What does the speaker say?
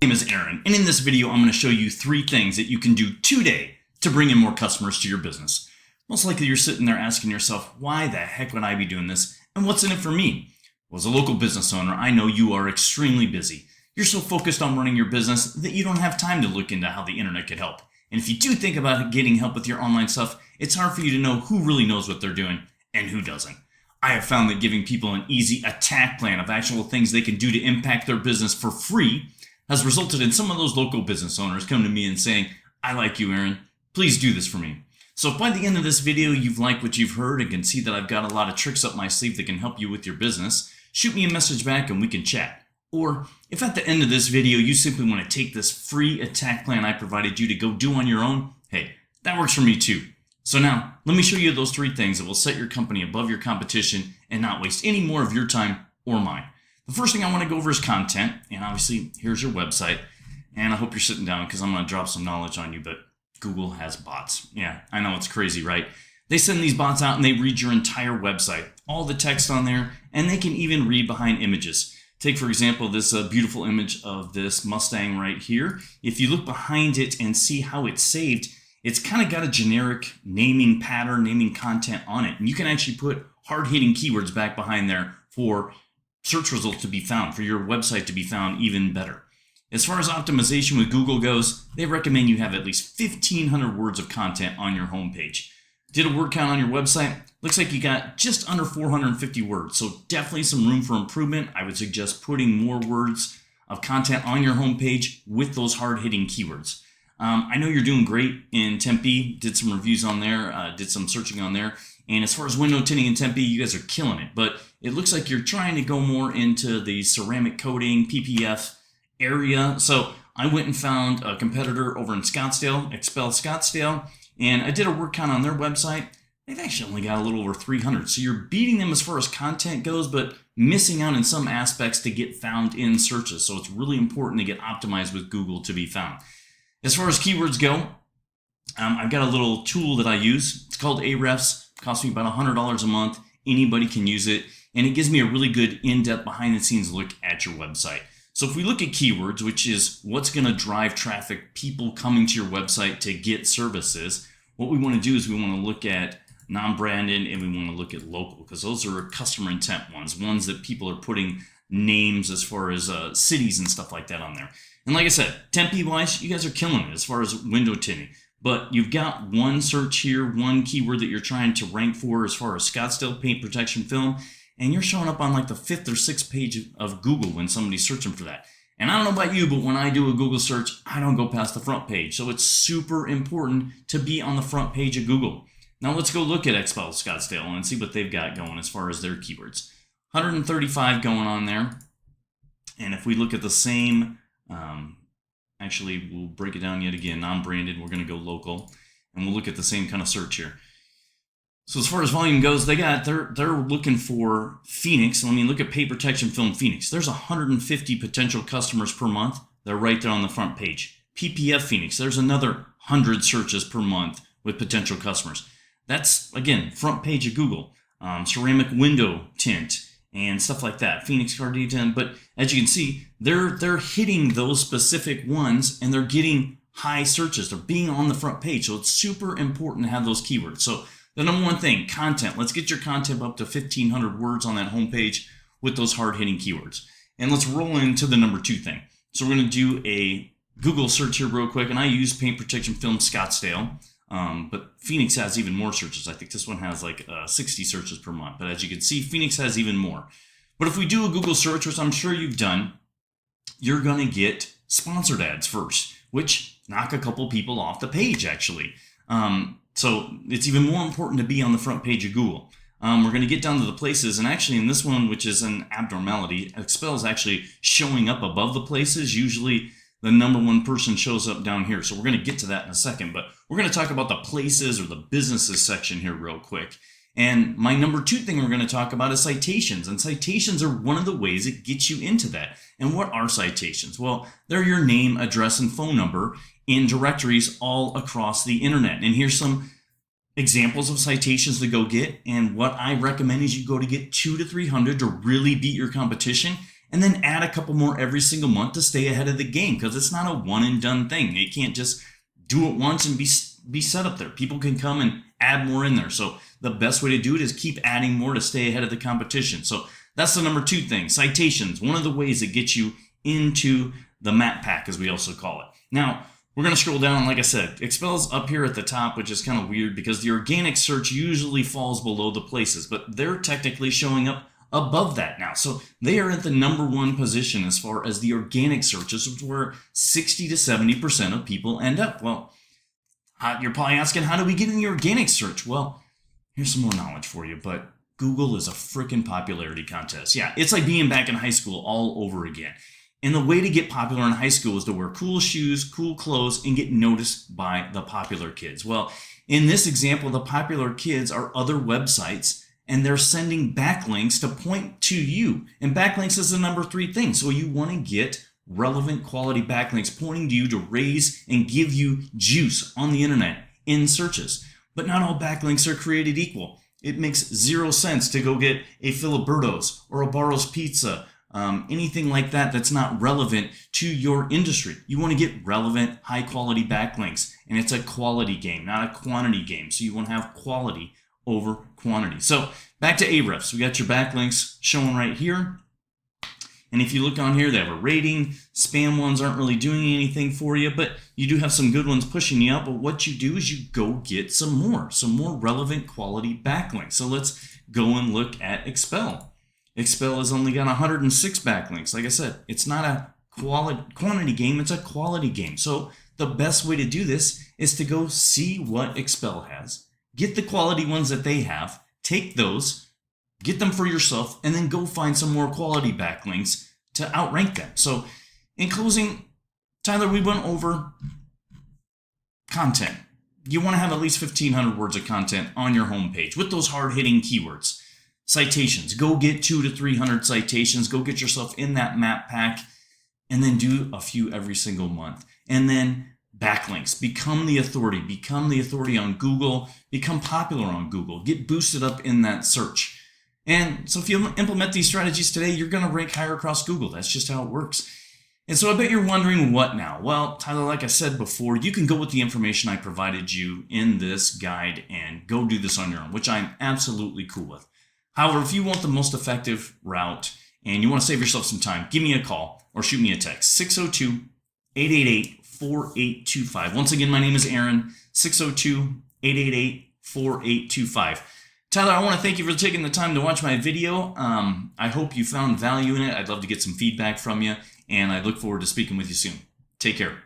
My name is Aaron, and in this video I'm going to show you 3 things that you can do today to bring in more customers to your business. Most likely you're sitting there asking yourself, why the heck would I be doing this, and what's in it for me? Well, as a local business owner, I know you are extremely busy. You're so focused on running your business that you don't have time to look into how the internet could help. And if you do think about getting help with your online stuff, it's hard for you to know who really knows what they're doing and who doesn't. I have found that giving people an easy attack plan of actual things they can do to impact their business for free has resulted in some of those local business owners coming to me and saying, I like you, Aaron. Please do this for me. So if by the end of this video you've liked what you've heard and can see that I've got a lot of tricks up my sleeve that can help you with your business, shoot me a message back and we can chat. Or if at the end of this video you simply want to take this free attack plan I provided you to go do on your own, hey, that works for me too. So now, let me show you those 3 things that will set your company above your competition and not waste any more of your time or mine. The first thing I want to go over is content, and obviously here's your website, and I hope you're sitting down because I'm going to drop some knowledge on you, but Google has bots. Yeah, I know it's crazy, right? They send these bots out and they read your entire website, all the text on there, and they can even read behind images. Take, for example, this beautiful image of this Mustang right here. If you look behind it and see how it's saved, it's kind of got a generic naming pattern, naming content on it. And you can actually put hard-hitting keywords back behind there for search results to be found, for your website to be found even better. As far as optimization with Google goes, they recommend you have at least 1,500 words of content on your homepage. Did a word count on your website? Looks like you got just under 450 words, so definitely some room for improvement. I would suggest putting more words of content on your homepage with those hard-hitting keywords. I know you're doing great in Tempe, did some reviews on there, did some searching on there. And as far as window tinting in Tempe, you guys are killing it. But it looks like you're trying to go more into the ceramic coating, PPF area. So I went and found a competitor over in Scottsdale, XPEL Scottsdale, and I did a word count on their website. They've actually only got a little over 300. So you're beating them as far as content goes, but missing out in some aspects to get found in searches. So it's really important to get optimized with Google to be found. As far as keywords go, I've got a little tool that I use. It's called Ahrefs. It costs me about $100 a month. Anybody can use it. And it gives me a really good in-depth behind-the-scenes look at your website. So if we look at keywords, which is what's going to drive traffic, people coming to your website to get services, what we want to do is we want to look at non-branded and we want to look at local, because those are customer intent ones that people are putting names as far as cities and stuff like that on there. And like I said, Tempe-wise, you guys are killing it as far as window tinting. But you've got one search here, one keyword that you're trying to rank for as far as Scottsdale paint protection film, and you're showing up on like the 5th or 6th page of Google when somebody's searching for that. And I don't know about you, but when I do a Google search, I don't go past the front page. So it's super important to be on the front page of Google. Now let's go look at XPEL Scottsdale and see what they've got going as far as their keywords. 135 going on there. And if we look at the same, actually we'll break it down yet again, non-branded, we're going to go local, and we'll look at the same kind of search here. So as far as volume goes, they're looking for Phoenix. I mean, look at paint protection film Phoenix. There's 150 potential customers per month. They're right there on the front page. PPF Phoenix, there's another 100 searches per month with potential customers. That's, again, front page of Google. Ceramic window tint and stuff like that. Phoenix car detail. But as you can see, they're hitting those specific ones and they're getting high searches. They're being on the front page. So it's super important to have those keywords. So the number one thing, content. Let's get your content up to 1,500 words on that homepage with those hard-hitting keywords. And let's roll into the number 2 thing. So we're going to do a Google search here real quick. And I use paint protection film Scottsdale. But Phoenix has even more searches. I think this one has like 60 searches per month. But as you can see, Phoenix has even more. But if we do a Google search, which I'm sure you've done, you're going to get sponsored ads first, which knock a couple people off the page, actually. So it's even more important to be on the front page of Google. We're going to get down to the places. And actually in this one, which is an abnormality, XPEL is actually showing up above the places. Usually the number 1 person shows up down here. So we're going to get to that in a second, but we're going to talk about the places or the businesses section here real quick. And my number 2 thing we're going to talk about is citations. And citations are one of the ways it gets you into that. And what are citations? Well, they're your name, address, and phone number in directories all across the internet. And here's some examples of citations to go get. And what I recommend is you go to get 200 to 300 to really beat your competition. and then add a couple more every single month to stay ahead of the game, because it's not a one and done thing. You can't just do it once and be set up there. People can come and add more in there. So the best way to do it is keep adding more to stay ahead of the competition. So that's the number 2 thing. Citations, one of the ways that gets you into the map pack, as we also call it. Now, we're going to scroll down. Like I said, XPEL's up here at the top, which is kind of weird because the organic search usually falls below the places, but they're technically showing up above that now. So they are at the number 1 position as far as the organic searches, where 60 to 70% of people end up. Well, you're probably asking, how do we get in the organic search? Well, here's some more knowledge for you, but Google is a freaking popularity contest. Yeah, it's like being back in high school all over again. And the way to get popular in high school is to wear cool shoes, cool clothes, and get noticed by the popular kids. Well, in this example, the popular kids are other websites, and they're sending backlinks to point to you. And backlinks is the number 3 thing. So you want to get relevant quality backlinks pointing to you to raise and give you juice on the internet in searches. But not all backlinks are created equal. It makes 0 sense to go get a Filiberto's or a Barro's Pizza, anything like that that's not relevant to your industry. You want to get relevant, high quality backlinks, and it's a quality game, not a quantity game. So you want to have quality over quantity. So back to Ahrefs, we got your backlinks showing right here. And if you look on here, they have a rating. Spam ones aren't really doing anything for you, but you do have some good ones pushing you up. But what you do is you go get some more relevant quality backlinks. So let's go and look at XPEL. XPEL has only got 106 backlinks. Like I said, it's not a quantity game, it's a quality game. So the best way to do this is to go see what XPEL has, get the quality ones that they have, take those, get them for yourself, and then go find some more quality backlinks to outrank them. So in closing, Tyler, we went over content. You want to have at least 1,500 words of content on your homepage with those hard-hitting keywords. Citations, go get 200 to 300 citations, go get yourself in that map pack, and then do a few every single month. And then backlinks, become the authority on Google, become popular on Google, get boosted up in that search. And so if you implement these strategies today, you're going to rank higher across Google. That's just how it works. And so I bet you're wondering, what now? Well, Tyler, like I said before, you can go with the information I provided you in this guide and go do this on your own, which I'm absolutely cool with. However, if you want the most effective route and you want to save yourself some time, give me a call or shoot me a text, 602-888-4825. Once again, my name is Aaron, 602-888-4825. Tyler, I want to thank you for taking the time to watch my video. I hope you found value in it. I'd love to get some feedback from you, and I look forward to speaking with you soon. Take care.